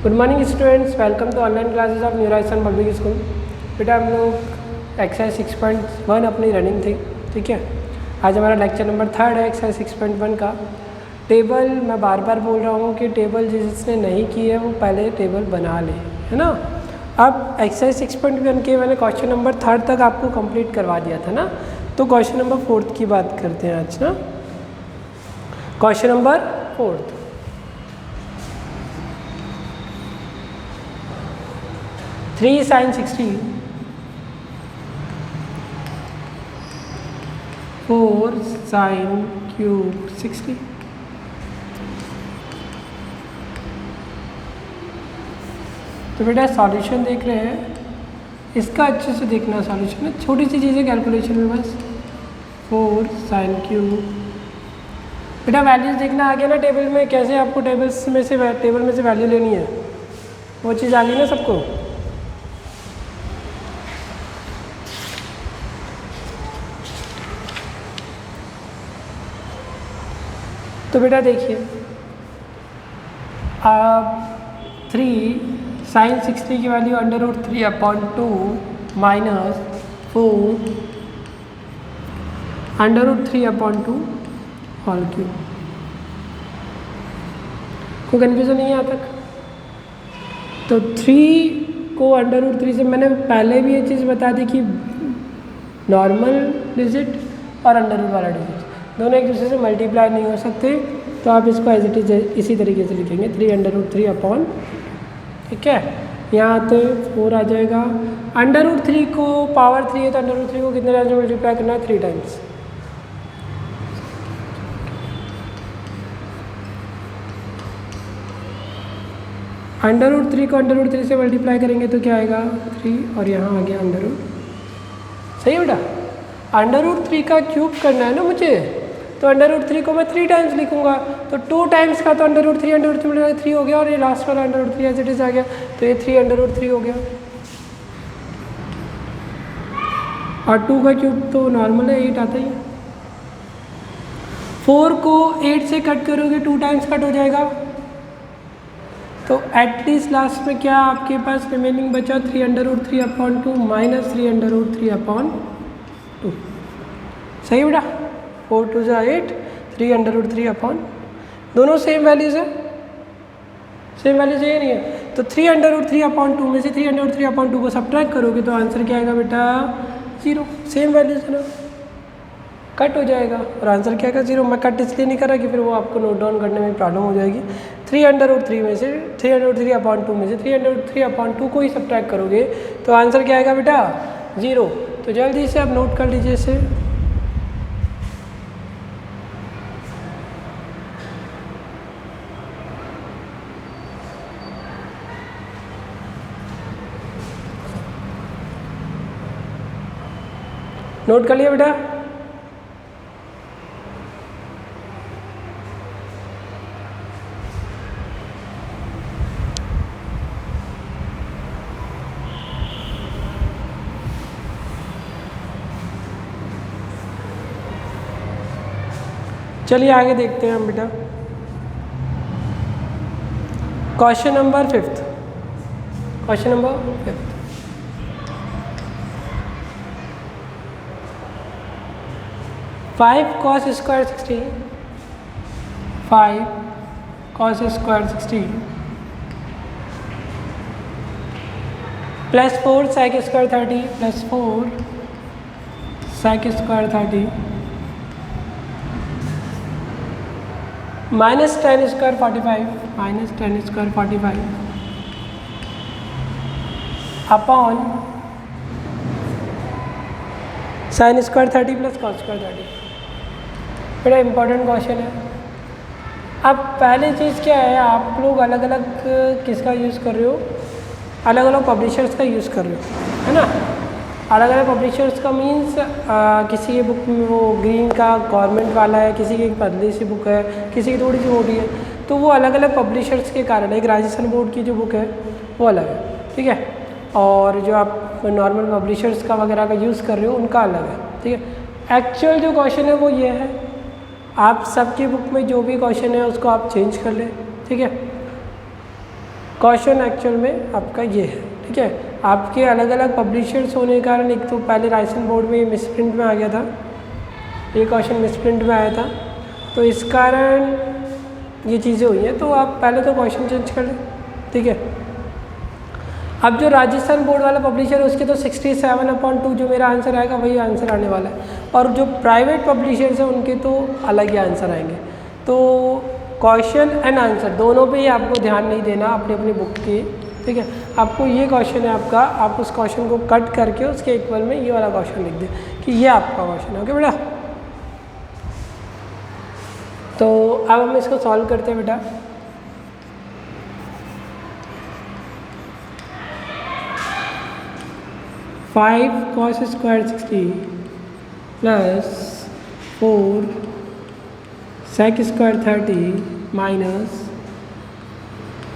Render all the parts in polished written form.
Good morning students, welcome to online classes of New Rajasthan Public School. बेटा हम लोग exercise 6.1 अपनी रनिंग थी, ठीक है। आज हमारा लेक्चर नंबर 3 है एक्सरसाइज 6.1 का। टेबल मैं बार बार बोल रहा हूँ कि टेबल जिसने नहीं की है वो पहले टेबल बना ले, है ना। अब एक्सरसाइज 6.1 के मैंने क्वेश्चन नंबर 3 तक आपको कंप्लीट करवा दिया था ना, तो क्वेश्चन नंबर 4 की बात करते हैं आज ना। Question number 4, 3 sin 60, 4 sin cube 60। तो बेटा सॉल्यूशन देख रहे हैं, इसका अच्छे से देखना सॉल्यूशन है, छोटी सी चीज़ें कैलकुलेशन में बस। 4 sin क्यूब, बेटा वैल्यूज देखना आ गया ना टेबल में, कैसे आपको टेबल में से वैल्यू लेनी है, वो चीज़ आ गई ना सबको। तो बेटा देखिए, आप 3 sin 60 की वैल्यू √3/2 माइनस 4 √3/2 होल क्यूब। कोई कन्फ्यूजन नहीं है यहाँ तक? तो 3 को √3 से मैंने पहले भी ये चीज़ बता दी कि नॉर्मल डिजिट और अंडर रूट वाला डिजिट दोनों एक दूसरे से मल्टीप्लाई नहीं हो सकते, तो आप इसको एज इट इज इसी तरीके से लिखेंगे 3 √3/, ठीक है। यहाँ तो 4 आ जाएगा। √3 को पावर 3 है तो √3 को कितने टाइम्स मल्टीप्लाई करना है? 3 टाइम्स। √3 को √3 से मल्टीप्लाई करेंगे तो क्या आएगा? 3, और यहाँ आ गया √। सही है बेटा। √3 का क्यूब करना है ना मुझे, तो √3 को मैं 3 टाइम्स लिखूंगा, तो 2 टाइम्स का तो √3 3 हो गया, और ये लास्ट वाला √3 एज इट इज आ गया, तो ये 3 √3 हो गया। और 2 का क्यूब तो नॉर्मल है, 8 आता ही है। 4 को 8 से कट करोगे 2 टाइम्स कट हो जाएगा, तो एटलीस्ट लास्ट में क्या आपके पास रिमेनिंग बचा? 3 √3/2 माइनस 3 √3/2। सही बेटा। 4 2 जा 8, 3 √3/, दोनों सेम वैल्यूज़ है, सेम वैल्यूज़ है नहीं है, तो 3 √3/2 में से 3 √3/2 को सब्ट्रैक्ट करोगे तो आंसर क्या आएगा बेटा? 0। सेम वैल्यूज़ है ना, कट हो जाएगा, और आंसर क्या आएगा? 0। मैं कट इसलिए नहीं कर रहा कि फिर वो आपको नोट डाउन करने में प्रॉब्लम हो जाएगी। 3 √3 में से 3 √3/2 में से 3 √3/2 को ही सब्ट्रैक्ट करोगे तो आंसर क्या आएगा बेटा? 0। तो जल्दी से आप नोट कर लीजिए इसे। नोट कर लिया बेटा? चलिए आगे देखते हैं हम बेटा। Question number 5, question number 5। 5 cos square 60, 5 cos square 60 plus 4 sec square 30 plus 4 sec square 30 minus 10 square 45 minus 10 square 45 upon sin square 30 plus cos square 30। बड़ा इंपॉर्टेंट क्वेश्चन है। अब पहली चीज़ क्या है, आप लोग अलग अलग किसका यूज़ कर रहे हो? अलग अलग पब्लिशर्स का यूज़ कर रहे हो, है ना। अलग अलग पब्लिशर्स का मीन्स किसी की बुक में वो ग्रीन का गवर्नमेंट वाला है, किसी की एक पतली सी बुक है, किसी की थोड़ी सी मोटी है, तो वो अलग अलग पब्लिशर्स के कारण। एक राजस्थान बोर्ड की जो बुक है वो अलग है, ठीक है, और जो आप नॉर्मल पब्लिशर्स का वगैरह का यूज़ कर रहे हो उनका अलग है, ठीक है। एक्चुअल जो क्वेश्चन है वो ये है, आप सबकी बुक में जो भी क्वेश्चन है उसको आप चेंज कर लें, ठीक है। क्वेश्चन एक्चुअल में आपका ये है, ठीक है। आपके अलग अलग पब्लिशर्स होने के कारण एक तो पहले राइसन बोर्ड में मिसप्रिंट में आ गया था, ये क्वेश्चन मिसप्रिंट में आया था, तो इस कारण ये चीज़ें हुई हैं। तो आप पहले तो क्वेश्चन चेंज कर लें, ठीक है। अब जो राजस्थान बोर्ड वाला पब्लिशर है उसके तो 67/2 जो मेरा आंसर आएगा वही आंसर आने वाला है, और जो प्राइवेट पब्लिशर्स हैं उनके तो अलग ही आंसर आएंगे। तो क्वेश्चन एंड आंसर दोनों पे ही आपको ध्यान नहीं देना अपनी अपनी बुक के, ठीक है। आपको ये क्वेश्चन है आपका, आप उस क्वेश्चन को कट करके उसके इक्वल में ये वाला क्वेश्चन लिख दें कि ये आपका क्वेश्चन है, ओके बेटा। तो अब हम इसको सॉल्व करते हैं बेटा। Five cos square 60 plus 4 sec square 30 minus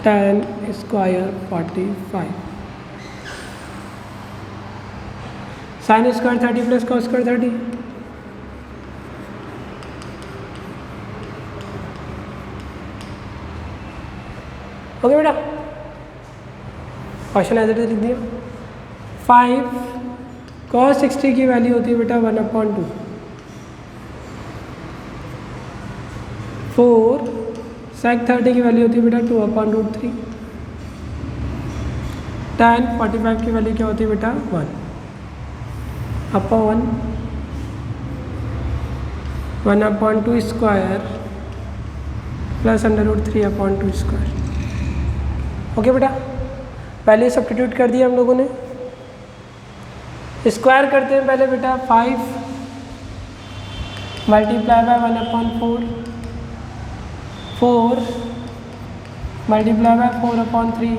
10 square 45 sine square 30 plus cos square 30। Okay बेटा, क्वेश्चन ऐसे लिख दिया। 5 cos 60 की वैल्यू होती है बेटा 1/2। 4 sec 30 की वैल्यू होती है बेटा 2/√3। 10 45 की वैल्यू क्या होती है बेटा 1/2 स्क्वायर प्लस √3/2 स्क्वायर। ओके बेटा, पहले सब्स्टिट्यूट कर दिया हम लोगों ने, स्क्वायर करते हैं पहले बेटा। 5 multiply by 1/4, 4 multiply by 4/3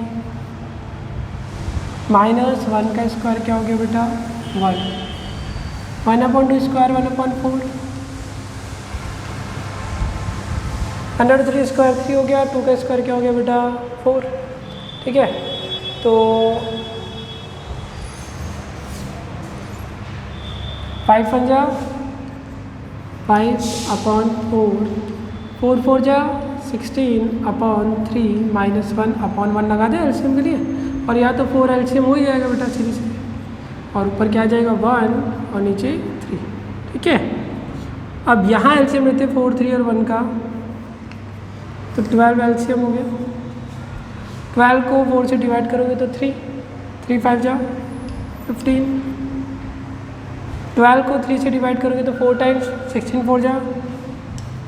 minus 1 का स्क्वायर क्या हो गया बेटा 1। 1/2 स्क्वायर 1/4, √3 स्क्वायर 3 हो गया। 2 का स्क्वायर क्या हो गया बेटा 4, ठीक है। तो 5 1 जा 5/4, 4 4 जा 16/3 माइनस 1/1 लगा दे एलसीएम के लिए, और या तो 4 एलसीएम हो ही जाएगा बेटा सीधी से, और ऊपर क्या आ जाएगा 1 और नीचे 3, ठीक है। अब यहाँ एलसीएम लेते 4 3 और 1 का, तो 12 एलसीएम हो गया। 12 को 4 से डिवाइड करोगे तो 3 3 5 जा 15। 12 को 3 से डिवाइड करोगे तो 4 टाइम्स 16 4 जा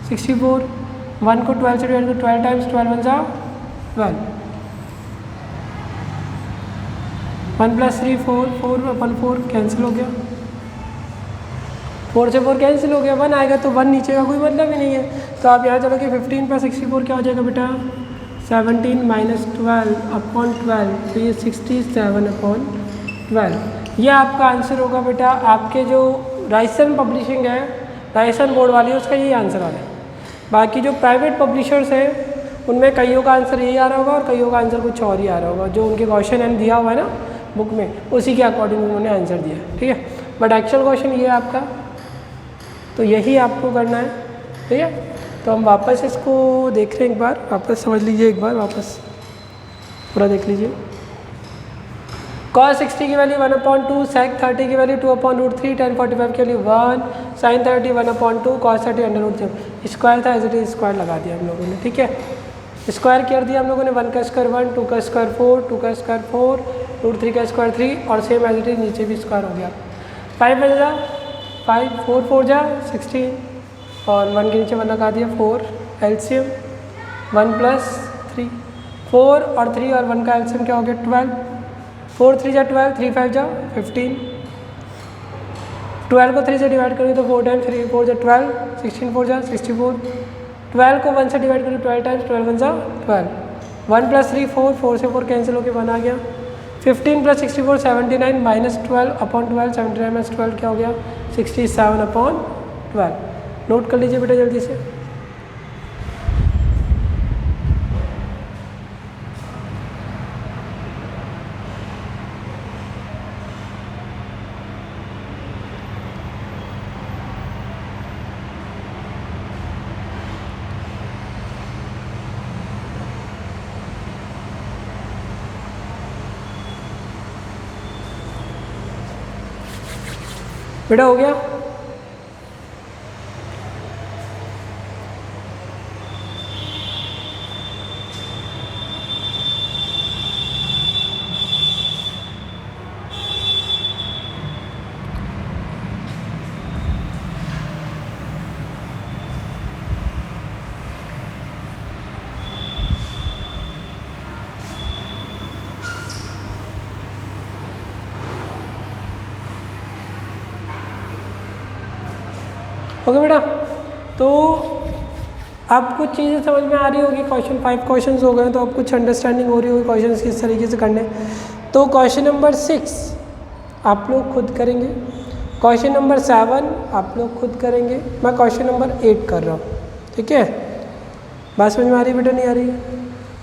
64। 1 को 12 से डिवाइड करो 12 टाइम्स 12 1 जा 12। 1 + 3 4, 4/4 कैंसिल हो गया। 4 से 4 कैंसिल हो गया, 1 आएगा तो 1 नीचे का कोई मतलब ही नहीं है। तो आप यहाँ चलोगे 15 + 64 क्या हो जाएगा बेटा 17 माइनस 12/12, तो ये 67/12। ये आपका आंसर होगा बेटा। आपके जो राइसन पब्लिशिंग है, राइसन बोर्ड वाली है, उसका यही आंसर आ रहा है। बाकी जो प्राइवेट पब्लिशर्स हैं उनमें कईयों का आंसर यही आ रहा होगा और कईयों का आंसर कुछ और ही आ रहा होगा। जो उनके क्वेश्चन एंड दिया हुआ है ना बुक में, उसी के अकॉर्डिंग उन्होंने आंसर दिया, ठीक है। बट एक्चुअल क्वेश्चन ये है आपका, तो यही आपको करना है, ठीक है। तो हम वापस इसको देख रहे हैं, एक बार वापस समझ लीजिए, एक बार वापस पूरा देख लीजिए। cos 60 की वैल्यू 1/2, sec 30 की वैल्यू 2/√3, tan 45 की वैल्यू 1, sin 30 1/2, cos 30 √3। स्क्वायर था एज इट इज स्क्वायर लगा दिया हम लोगों ने, ठीक है। स्क्वायर कर दिया हम लोगों ने, 1 का स्क्वायर 1, 2 का स्क्वायर 4, 2 का स्क्वायर 4, √3 का स्क्वायर 3, और सेम एज इट इज नीचे भी स्क्वायर हो गया। 5 बन जा 5, 4 4 जा 16, और 1 के नीचे 1 लगा दिया 4, एलसीएम 1 + 3, 4 और 3 और 1 का एलसीएम क्या हो गया 12। 4 3 जा 12, 3 5 जा 15। 12 को 3 से डिवाइड करोगे तो 4 टाइम्स 3 4 जा 12, 16 4 जा 64। 12 को 1 से डिवाइड करोगे 12 टाइम्स 12 1 जा 12। 1 + 3 4, 4 से 4 कैंसिल होकर 1 आ गया। 15 + 64 79 माइनस 12/12, 79 - 12 क्या हो गया 67/12। नोट कर लीजिए बेटा जल्दी से। बेटा हो गया? ओके बेटा, तो अब कुछ चीज़ें समझ में आ रही होगी। क्वेश्चन 5 क्वेश्चंस हो गए, तो अब कुछ अंडरस्टैंडिंग हो रही होगी क्वेश्चंस किस तरीके से करने। तो क्वेश्चन नंबर 6 आप लोग खुद करेंगे, क्वेश्चन नंबर 7 आप लोग खुद करेंगे, मैं क्वेश्चन नंबर 8 कर रहा हूँ, ठीक है? बात समझ में आ रही है बेटा, नहीं आ रही?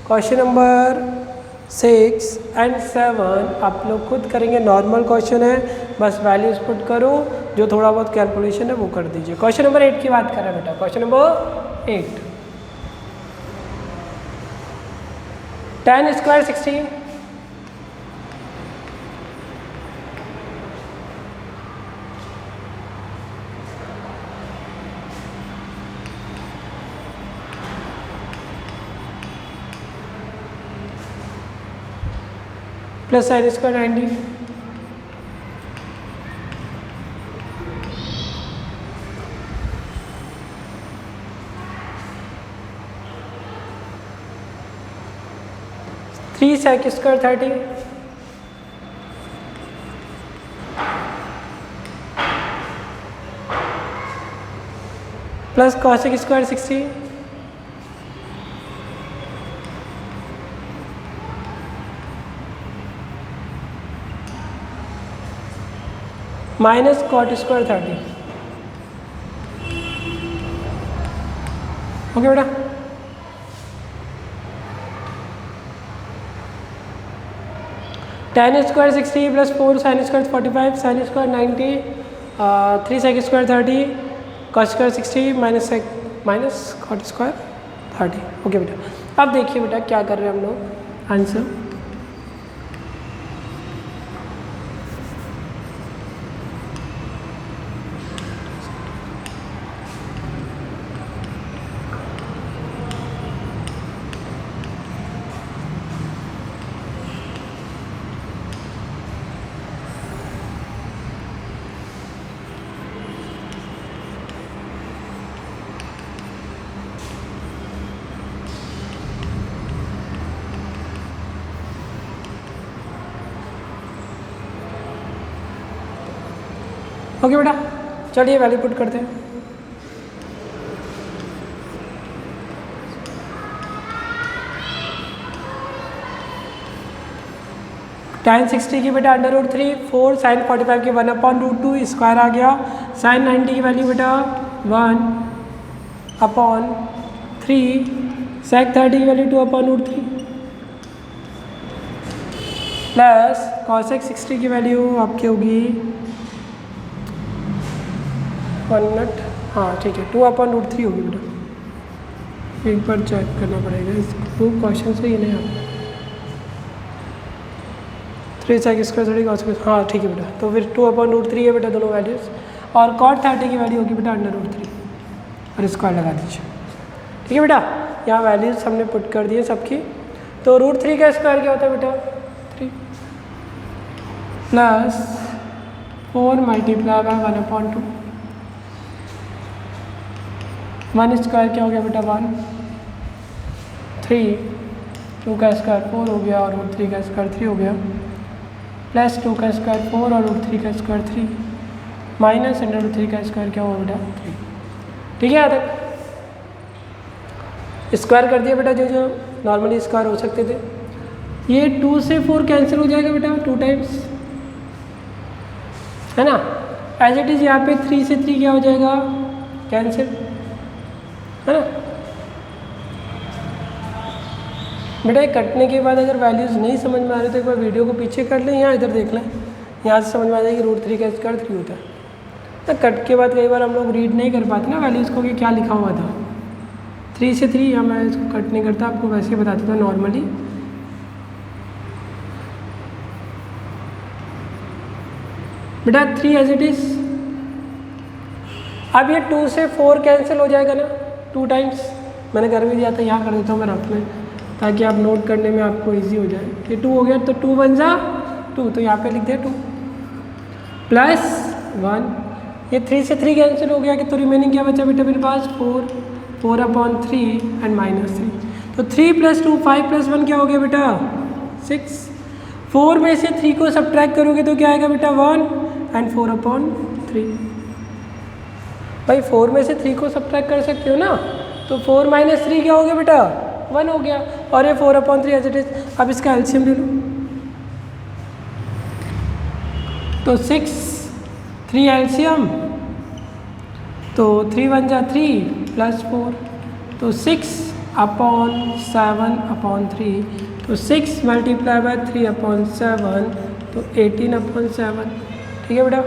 क्वेश्चन नंबर 6 एंड 7 आप लोग खुद करेंगे, नॉर्मल क्वेश्चन है, बस वैल्यूज पुट करो, जो थोड़ा बहुत कैलकुलेशन है वो कर दीजिए। क्वेश्चन नंबर 8 की बात कर रहे हैं बेटा, question number 8। tan square 60 plus sin square 90 3 sec square 30 plus cosec square 60 minus cot square 30। Okay बेटा, tan square 60 plus 4 sin square 45 sin square 90 3 sec square 30 cos square 60 minus cot square 30। Okay बेटा, अब देखिए बेटा क्या कर रहे हैं हम लोग, आंसर ओके बेटा, चलिए वैल्यू पुट करते हैं। tan 60 की बेटा √3 4 sin 45 की 1/√2 स्क्वायर आ गया, sin 90 की वैल्यू बेटा 1/3 sec 30 की वैल्यू 2/√3 प्लस cosec 60 की वैल्यू आपकी होगी 1 मिनट, हाँ ठीक है 2/√3 होगी बेटा, एक बार चेक करना पड़ेगा इसको, क्वेश्चन से ही नहीं आता। 3 sec स्क्वायर 30 cos स्क्वायर, हाँ ठीक है बेटा, तो फिर 2/√3 है बेटा दोनों वैल्यूज़, और cot 30 की वैल्यू होगी बेटा √3 और स्क्वायर लगा दीजिए, ठीक है बेटा। यहाँ वैल्यूज़ हमने पुट कर दिए सबकी। तो √3 का स्क्वायर क्या होता है बेटा 3 प्लस 4 मल्टीप्लाई बाय 1/2 1 स्क्वायर क्या हो गया बेटा 1 3 2 का स्क्वायर 4 हो गया और √3 का स्क्वायर 3 हो गया, प्लस 2 का स्क्वायर 4 और √3 का स्क्वायर 3 माइनस √3 का स्क्वायर क्या होगा बेटा 3, ठीक है। यहाँ तक स्क्वायर कर दिया बेटा, जो जो नॉर्मली स्क्वायर हो सकते थे। ये 2 से 4 कैंसिल हो जाएगा बेटा 2 टाइम्स, है ना। एज इट इज़ यहाँ पे 3 से 3 क्या हो जाएगा कैंसिल, है ना बेटा। कटने के बाद अगर वैल्यूज़ नहीं समझ में आ रही तो एक बार वीडियो को पीछे कर लें, यहाँ इधर देख लें, यहाँ से समझ में आ जाएगी √3 का स्क्वायर 3 होता है। तो कट के बाद कई बार हम लोग रीड नहीं कर पाते ना वैल्यूज़ को कि क्या लिखा हुआ था। 3 से 3 या मैं इसको कट नहीं करता, आपको वैसे ही बताता था नॉर्मली। बेटा 3 एज इट इज़ अब ये 2 से 4 कैंसिल हो जाएगा ना 2 टाइम्स, मैंने कर भी दिया था, यहाँ कर देता हूँ मैं रफ में ताकि आप नोट करने में आपको इजी हो जाए। ये 2 हो गया तो 2 1 जा 2, तो यहाँ पे लिख दिया 2 प्लस 1, ये 3 से 3 कैंसिल हो गया कि तो रिमेनिंग क्या बचा बेटा मेरे पास 4/3 एंड -3, तो 3 + 2 5 + 1 क्या हो गया बेटा 6। 4 में से 3 को सब्ट्रैक्ट करोगे तो क्या आएगा बेटा 1 एंड 4/3। भाई 4 में से 3 को सब्ट्रैक्ट कर सकते हो ना, तो 4 - 3 क्या हो गया बेटा 1 हो गया, और ये 4/3 एज इट इज। अब इसका एलसीएम ले लो, तो 6 3 एलसीएम, तो 3 1 जा 3 + 4, तो 6/7/3, तो 6 × 3/7, तो 18/7। ठीक है बेटा,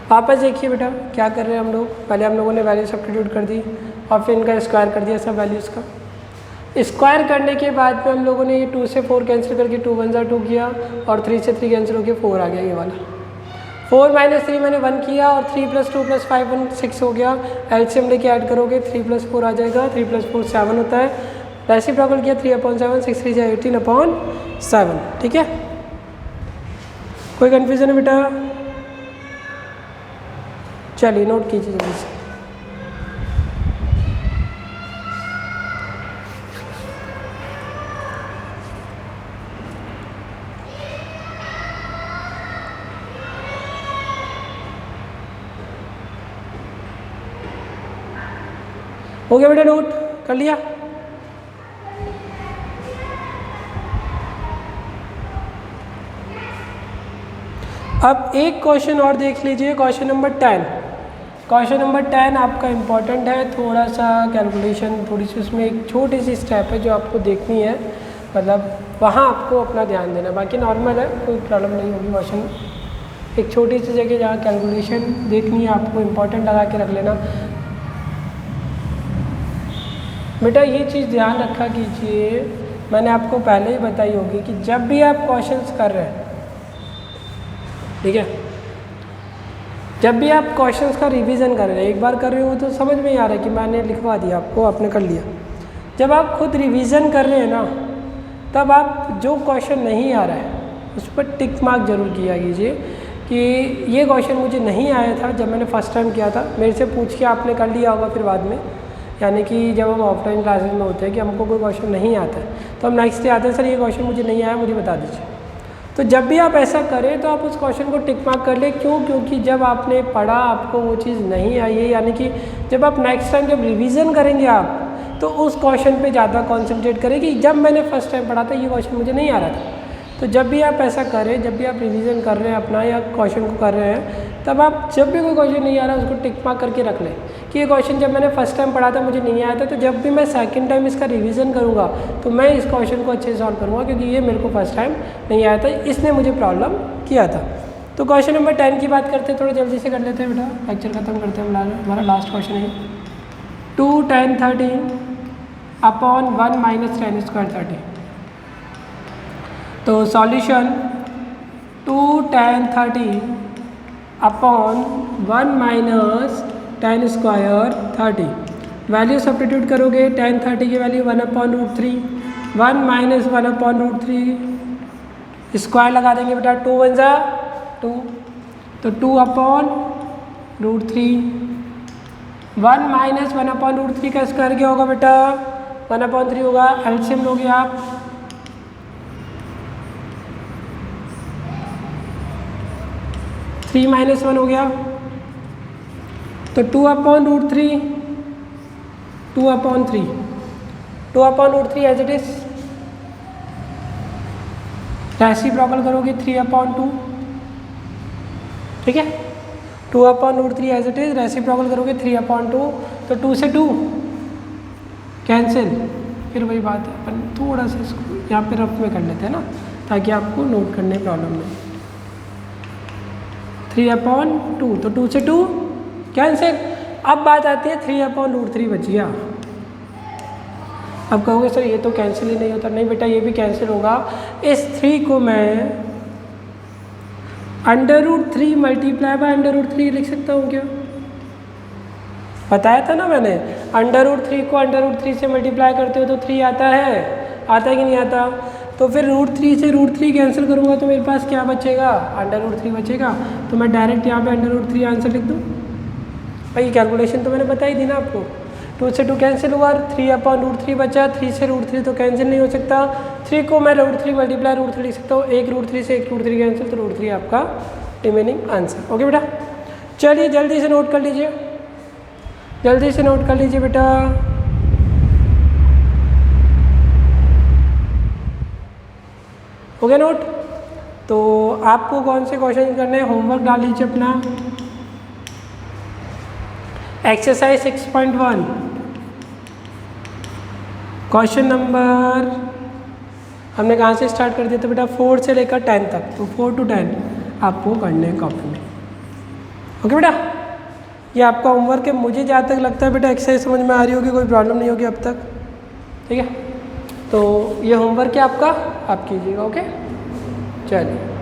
वापस देखिए बेटा क्या कर रहे हैं हम लोग। पहले हम लोगों ने वैल्यू सब्स्टिट्यूट कर दी और फिर इनका स्क्वायर कर दिया सब वैल्यूज़ का। स्क्वायर करने के बाद में हम लोगों ने ये 2 से 4 कैंसिल करके 2 1 जा 2 किया, और 3 से 3 कैंसिल होकर 4 आ गया ये वाला। 4 - 3 मैंने 1 किया, और 3 + 2 + 5 1 6 हो गया। एलसीएम लेके ऐड करोगे 3 + 4 आ जाएगा, 3 + 4 7 होता है। रेसिप्रोकल किया 3/7, 6 3 जा 18/7। ठीक है, कोई कन्फ्यूजन है बेटा? चलिए नोट कीजिए जल्दी से। हो गया बेटा, नोट कर लिया? अब एक क्वेश्चन और देख लीजिए, क्वेश्चन नंबर 10। क्वेश्चन नंबर 10 आपका इम्पॉर्टेंट है, थोड़ा सा कैलकुलेशन, थोड़ी सी उसमें एक छोटी सी स्टेप है जो आपको देखनी है, मतलब वहाँ आपको अपना ध्यान देना, बाकी नॉर्मल है, कोई प्रॉब्लम नहीं होगी। क्वेश्चन एक छोटी सी जगह जहाँ कैलकुलेशन देखनी है आपको, इम्पॉर्टेंट लगा के रख लेना बेटा। ये चीज़ ध्यान रखा कीजिए, मैंने आपको पहले ही बताई होगी कि जब भी आप क्वेश्चंस कर रहे हैं, ठीक है, जब भी आप क्वेश्चंस का रिवीजन कर रहे हैं, एक बार कर रहे हो तो समझ में ही आ रहा है कि मैंने लिखवा दिया आपको, आपने कर लिया। जब आप खुद रिवीजन कर रहे हैं ना, तब आप जो क्वेश्चन नहीं आ रहा है उस पर टिक मार्क जरूर किया कीजिए कि ये क्वेश्चन मुझे नहीं आया था जब मैंने फर्स्ट टाइम किया था, मेरे से पूछ के आपने कर लिया होगा फिर बाद में, यानी कि जब हम ऑफलाइन क्लासेस में होते हैं कि हमको कोई क्वेश्चन नहीं आता है तो हम नेक्स्ट डे आते हैं, सर ये क्वेश्चन मुझे नहीं आया, मुझे बता दीजिए। तो जब भी आप ऐसा करें तो आप उस क्वेश्चन को टिक मार्क कर लें। क्यों? क्योंकि जब आपने पढ़ा आपको वो चीज़ नहीं आई है, यानी कि जब आप नेक्स्ट टाइम जब रिवीजन करेंगे आप तो उस क्वेश्चन पे ज़्यादा कॉन्सेंट्रेट करें कि जब मैंने फर्स्ट टाइम पढ़ा था ये क्वेश्चन मुझे नहीं आ रहा था। तो जब भी आप ऐसा करें, जब भी आप रिवीजन कर रहे हैं अपना या क्वेश्चन को कर रहे हैं, तब आप जब भी कोई क्वेश्चन नहीं आ रहा उसको टिक मार्क करके रख लें कि ये क्वेश्चन जब मैंने फर्स्ट टाइम पढ़ा था मुझे नहीं आया था, तो जब भी मैं सेकंड टाइम इसका रिवीजन करूँगा तो मैं इस क्वेश्चन को अच्छे से सॉल्व करूँगा क्योंकि ये मेरे को फर्स्ट टाइम नहीं आया था, इसने मुझे प्रॉब्लम किया था। तो क्वेश्चन नंबर 10 की बात करते हैं, थोड़ा जल्दी से कर लेते हैं बेटा, लेक्चर खत्म करते हैं। हमारा लास्ट क्वेश्चन है 2 tan 13/1 - tan square 30। तो solution 2 tan 13/1 - tan square 30। Value substitute करोगे, tan 30 की वैल्यू 1/√3, 1 - 1/√3, स्क्वायर लगा देंगे बेटा, 2 1 जा 2, तो 2/√3, 1 - 1/√3 का स्क्वायर क्या होगा बेटा 1/3 होगा। एलसीएम लोगे आप, थ्री माइनस 1 हो गया, तो 2/√3, 2/3 एज इट इज। रेसिप्रोकल करोगे 3/2, ठीक है, 2/√3 एज इट इज, रेसिप्रोकल करोगे 3/2, तो 2 से 2 कैंसिल। फिर वही बात है, अपन थोड़ा सा इसको यहाँ पे रफ में कर लेते हैं ना ताकि आपको नोट करने में प्रॉब्लम नहीं। 3/2, तो 2 से 2 कैंसिल। अब बात आती है 3/√3 बच गया। अब कहोगे सर ये तो कैंसिल ही नहीं होता, नहीं बेटा ये भी कैंसिल होगा। इस 3 को मैं under root 3 multiply by under root 3 लिख सकता हूँ क्या? बताया था ना मैंने, अंडर रूट 3 को अंडर रूट 3 से मल्टीप्लाई करते हो तो 3 आता है कि नहीं आता? तो फिर रूट 3 से रूट 3 कैंसिल करूँगा तो मेरे पास क्या बचेगा? अंडर रूट 3 बचेगा। तो मैं डायरेक्ट यहाँ पे अंडर रूट 3 आंसर लिख दूँ। भाई कैलकुलेशन तो मैंने बताई थी ना आपको। 2 से 2 कैंसिल हुआ, 3/√3 बचा, 3 से √3 तो कैंसिल नहीं हो सकता। 3 को मैं √3 मल्टीप्लाई √3 लिख सकता हूँ, एक √3 से एक √3 कैंसिल, तो √3 आपका रिमेनिंग आंसर। ओके बेटा, चलिए जल्दी से नोट कर लीजिए, जल्दी से नोट कर लीजिए बेटा। हो गया नोट? तो आपको कौन से क्वेश्चन करने हैं, होमवर्क डाल लीजिए अपना। एक्सरसाइज 6.1 क्वेश्चन नंबर हमने कहाँ से स्टार्ट कर दिया था बेटा? 4 से लेकर 10 तक, तो 4 to 10 आपको करने हैं कॉपी में। ओके बेटा, ये आपका होमवर्क है। मुझे जहाँ तक लगता है बेटा एक्सरसाइज समझ में आ रही होगी, कोई प्रॉब्लम नहीं होगी अब तक, ठीक है? तो ये होमवर्क है आपका, आप कीजिएगा। ओके, चलिए।